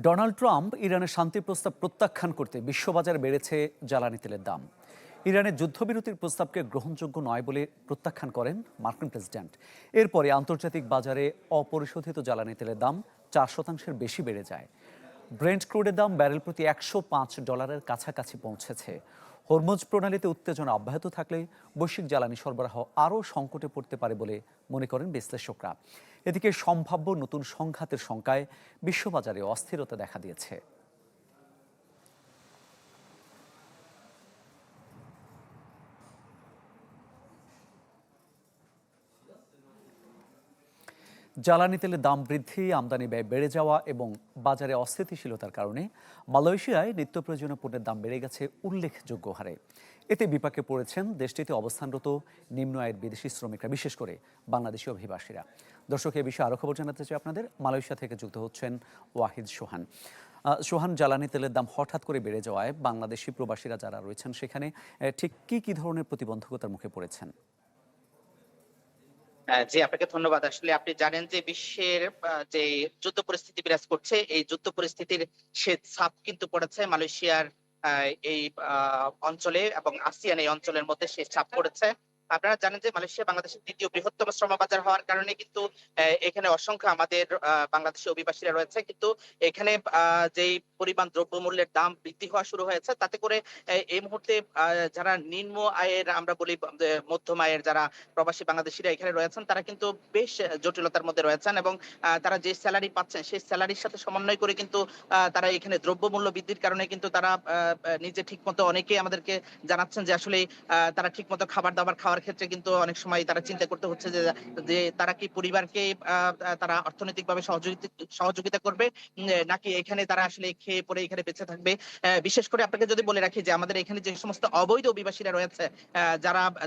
Donald Trump ইরানের শান্তি প্রস্তাব প্রত্যাখ্যান করতে বিশ্ববাজারে বেড়েছে জ্বালানি তেলের দাম। ইরানের যুদ্ধবিরতির প্রস্তাবকে গ্রহণযোগ্য নয় বলে প্রত্যাখ্যান করেন মার্কিন প্রেসিডেন্ট। এরপরে আন্তর্জাতিক বাজারে অপরিশোধিত জ্বালানি তেলের দাম 4% বেশি বেড়ে যায়। ব্রেন্ট ক্রুডের দাম ব্যারেল প্রতি $105 কাছাকাছি পৌঁছেছে। হরমুজ প্রণালীতে উত্তেজনা অব্যাহত থাকলে বৈশ্বিক জ্বালানি সরবরাহ আরও সংকটে পড়তে পারে বলে মনে করেন বিশ্লেষকরা। এদিকে সম্ভাব্য নতুন সংঘাতের শঙ্কায় বিশ্ববাজারে অস্থিরতা দেখা দিয়েছে। জ্বালানি তেলের দাম বৃদ্ধি, আমদানি ব্যয় বেড়ে যাওয়া এবং বাজারে অস্থিতিশীলতার কারণে মালয়েশিয়ায় নিত্য প্রয়োজনীয় পণ্যের দাম বেড়ে গেছে উল্লেখযোগ্য হারে। এতে বিপাকে পড়েছেন দেশটিতে অবস্থানরত নিম্ন আয়ের বিদেশি শ্রমিকরা, বিশেষ করে বাংলাদেশি অভিবাসীরা। দর্শক, এ বিষয়ে আরও খবর জানাতে চাই আপনাদের। মালয়েশিয়া থেকে যুক্ত হচ্ছেন ওয়াহিদ সোহান। সোহান, জ্বালানি তেলের দাম হঠাৎ করে বেড়ে যাওয়ায় বাংলাদেশি প্রবাসীরা যারা রয়েছেন সেখানে ঠিক কি ধরনের প্রতিবন্ধকতার মুখে পড়েছেন? জি, আপনাকে ধন্যবাদ। আসলে আপনি জানেন যে বিশ্বের যে যুদ্ধ পরিস্থিতি বিরাজ করছে, এই যুদ্ধ পরিস্থিতির ছাপ কিন্তু পড়েছে মালয়েশিয়ার আ এই অঞ্চলে এবং আসিয়ান এই অঞ্চলের মধ্যে ছাপ পড়েছে। আপনারা জানেন যে মালয়েশিয়া বাংলাদেশের ২য় বৃহত্তম শ্রম বাজার হওয়ার কারণে কিন্তু এখানে অসংখ্য আমাদের বাংলাদেশি অভিবাসীরা রয়েছে। কিন্তু এখানে যেই পরিমাণ দ্রব্যমূল্যের দাম বৃদ্ধি হওয়া শুরু হয়েছে, তাতে করে এই মুহূর্তে যারা নিম্ন আয়ের, আমরা বলি মধ্যম আয়ের যারা প্রবাসী বাংলাদেশীরা এখানে রয়েছেন, তারা কিন্তু বেশ জটিলতার মধ্যে রয়েছেন এবং তারা যে সেলারি পাচ্ছেন সেই সেলারির সাথে সমন্বয় করে কিন্তু তারা এখানে দ্রব্যমূল্য বৃদ্ধির কারণে কিন্তু তারা নিজে ঠিকমতো, অনেকেই আমাদেরকে জানাচ্ছেন যে আসলে তারা ঠিকমতো খাবার-দাবার খাওয়ার ক্ষেত্রে কিন্তু অনেক সময় তারা চিন্তা করতে হচ্ছে যে যে তারা কি পরিবারকে তারা অর্থনৈতিকভাবে সহযোগিতা করবে, নাকি এখানে তারা আসলে খেয়ে পরে এখানে বেঁচে থাকবে। বিশেষ করে আপনাকে যদি বলে রাখি যে আমাদের এখানে যে সমস্ত অবৈধ অভিবাসীরা রয়েছে,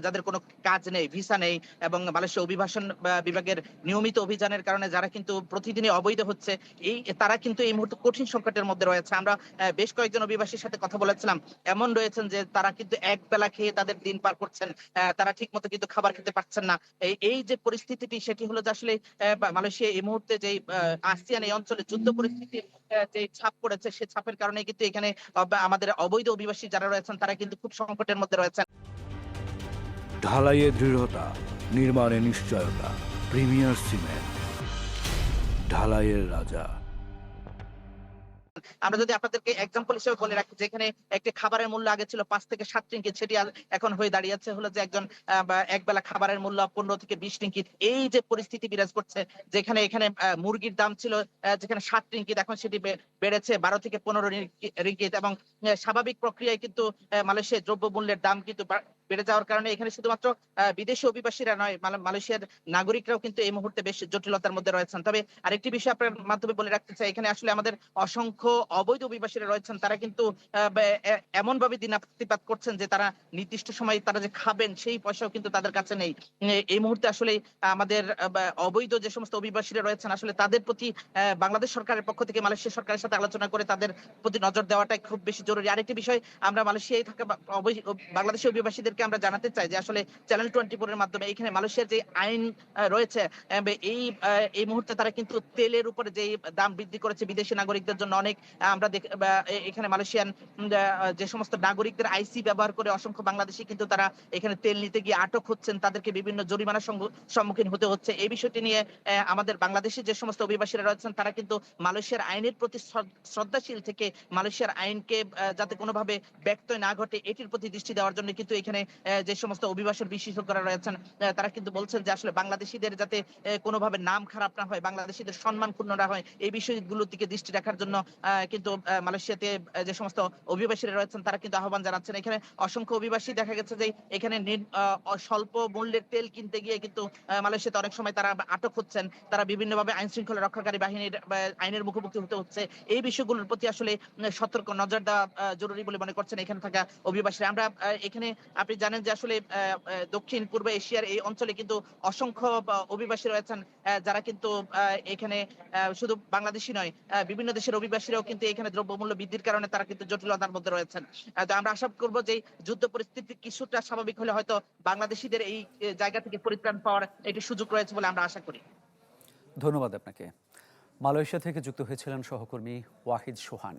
যাদের কোনো কাজ নেই, ভিসা নেই এবং মালয়েশিয়া অভিবাসন বিভাগের নিয়মিত অভিযানের কারণে যারা কিন্তু প্রতিদিনই অবৈধ হচ্ছে, তারা কিন্তু এই মুহূর্তে কঠিন সংকটের মধ্যে রয়েছে। আমরা বেশ কয়েকজন অভিবাসীর সাথে কথা বলেছিলাম। এমন রয়েছেন যে তারা কিন্তু একবেলা খেয়ে তাদের দিন পার করছেন। তারা ঠিকমতো কিন্তু খাবার খেতে পারছেন না। এই যে পরিস্থিতিটি, সেটি হলো যে আসলে মালয়েশিয়া এই মুহূর্তে যেই আসিয়ান এই অঞ্চলে যুদ্ধ পরিস্থিতির যে ছাপ পড়েছে, সে ছাপের কারণে কিন্তু এখানে আমাদের অবৈধ অভিবাসী যারা রয়েছেন তারা কিন্তু খুব সংকটের মধ্যে রয়েছেন। ঢালাইয়ে দৃঢ়তা, নির্মাণে নিশ্চয়তা। প্রিমিয়ার সিমেন্ট, ঢালাইয়ের রাজা। আমরা যদি আপনাদেরকে এক্সাম্পল হিসেবে বলে রাখি, যেখানে একটি খাবারের মূল্য আগে ছিল ৫ থেকে ৭ রিঙ্গিত, সেটি এখন হয়ে দাঁড়িয়েছে হলো যে একজন একবেলা খাবারের মূল্য ১৫ থেকে ২০ রিঙ্গিত। এই যে পরিস্থিতি বিরাজ করছে, যেখানে এখানে মুরগির দাম ছিল যেখানে ৭ রিঙ্গিত, এখন সেটি বেড়েছে ১২ থেকে ১৫ রিঙ্গিত এবং স্বাভাবিক প্রক্রিয়ায় কিন্তু মালয়েশিয়ার দ্রব্যমূল্যের দাম কিন্তু বেড়ে যাওয়ার কারণে এখানে শুধুমাত্র বিদেশি অভিবাসীরা নয়, মালয়েশিয়ার নাগরিকরাও কিন্তু এই মুহূর্তে বেশ জটিলতার মধ্যে রয়েছেন। তবে আরেকটি বিষয় আপনার মাধ্যমে বলে রাখতে চাই, এখানে আসলে আমাদের অসংখ্য অবৈধ অভিবাসীরা রয়েছেন, তারা কিন্তু এমনভাবে দিনাতিপাত করছেন যে তারা নির্দিষ্ট সময়ে তারা যে খাবেন সেই পয়সাও কিন্তু তাদের কাছে নেই। এই মুহূর্তে আসলে আমাদের অবৈধ যে সমস্ত অভিবাসীরা রয়েছেন, আসলে তাদের প্রতি বাংলাদেশ সরকারের পক্ষ থেকে মালয়েশিয়া সরকারের সাথে আলোচনা করে তাদের প্রতি নজর দেওয়াটাই খুব বেশি জরুরি। আরেকটি বিষয়, আমরা মালয়েশিয়ায় থাকা বাংলাদেশি অভিবাসীদেরকে আমরা জানাতে চাই যে আসলে চ্যানেল 24 এর মাধ্যমে এখানে মালয়েশিয়ার যে আইন রয়েছে, এই মুহূর্তে তারা কিন্তু তেলের উপরে যে দাম বৃদ্ধি করেছে বিদেশি নাগরিকদের জন্য অনেক। আমরা এখানে মালয়েশিয়ান যে সমস্ত নাগরিকদের আইসি ব্যবহার করে অসংখ্য বাংলাদেশী কিন্তু তারা এখানে তেল নিতে গিয়ে আটক হচ্ছেন, তাদেরকে বিভিন্ন জরিমানার সম্মুখীন হতে হচ্ছে। এই বিষয়টি নিয়ে আমাদের বাংলাদেশি যে সমস্ত অভিবাসীরা রয়েছেন তারা কিন্তু মালয়েশিয়ার আইনের প্রতি শ্রদ্ধাশীল থেকে মালয়েশিয়ার আইনকে যাতে কোনোভাবে ব্যত্যয় না ঘটে এটির প্রতি দৃষ্টি দেওয়ার জন্য কিন্তু এখানে যে সমস্ত অভিবাসন বিশেষজ্ঞরা রয়েছেন, তারা কিন্তু বলছেন যে আসলে বাংলাদেশিদের যাতে কোনোভাবে নাম খারাপ না হয়, বাংলাদেশিদের সম্মান ক্ষুণ্ণ না হয়, এই বিষয়গুলোর দিকে দৃষ্টি রাখার জন্য কিন্তু মালয়েশিয়াতে যে সমস্ত অভিবাসীরা রয়েছেন তারা কিন্তু আহ্বান জানাচ্ছেন। এখানে অসংখ্য অভিবাসী দেখা গেছে যে এখানে স্বল্প মূল্যের তেল কিনতে গিয়ে কিন্তু মালয়েশিয়াতে অনেক সময় তারা আটক হচ্ছেন, তারা বিভিন্নভাবে আইন শৃঙ্খলা রক্ষাকারী বাহিনীর আইনের মুখোমুখি হতে হচ্ছে। এই বিষয়গুলোর প্রতি আসলে সতর্ক নজর দেওয়া জরুরি বলে মনে করছেন এখানে থাকা অভিবাসীরা। আমরা এখানে, আপনি জানেন যে আসলে দক্ষিণ পূর্ব এশিয়ার এই অঞ্চলে কিন্তু অসংখ্য অভিবাসী রয়েছেন, যারা কিন্তু এখানে শুধু বাংলাদেশী নয়, বিভিন্ন দেশের অভিবাসীরাও কিন্তু এখানে দ্রব্যমূল্য বৃদ্ধির কারণে তারা কিন্তু জটিলতার মধ্যে রয়েছেন। তো আমরা আশা করব যে যুদ্ধ পরিস্থিতি কিছুটা স্বাভাবিক হলে হয়তো বাংলাদেশীদের এই জায়গা থেকে পরিত্রাণ পাওয়ার একটি সুযোগ রয়েছে বলে আমরা আশা করি। ধন্যবাদ আপনাকে। মালয়েশিয়া থেকে যুক্ত হয়েছিলেন সহকর্মী ওয়াহিদ সোহান।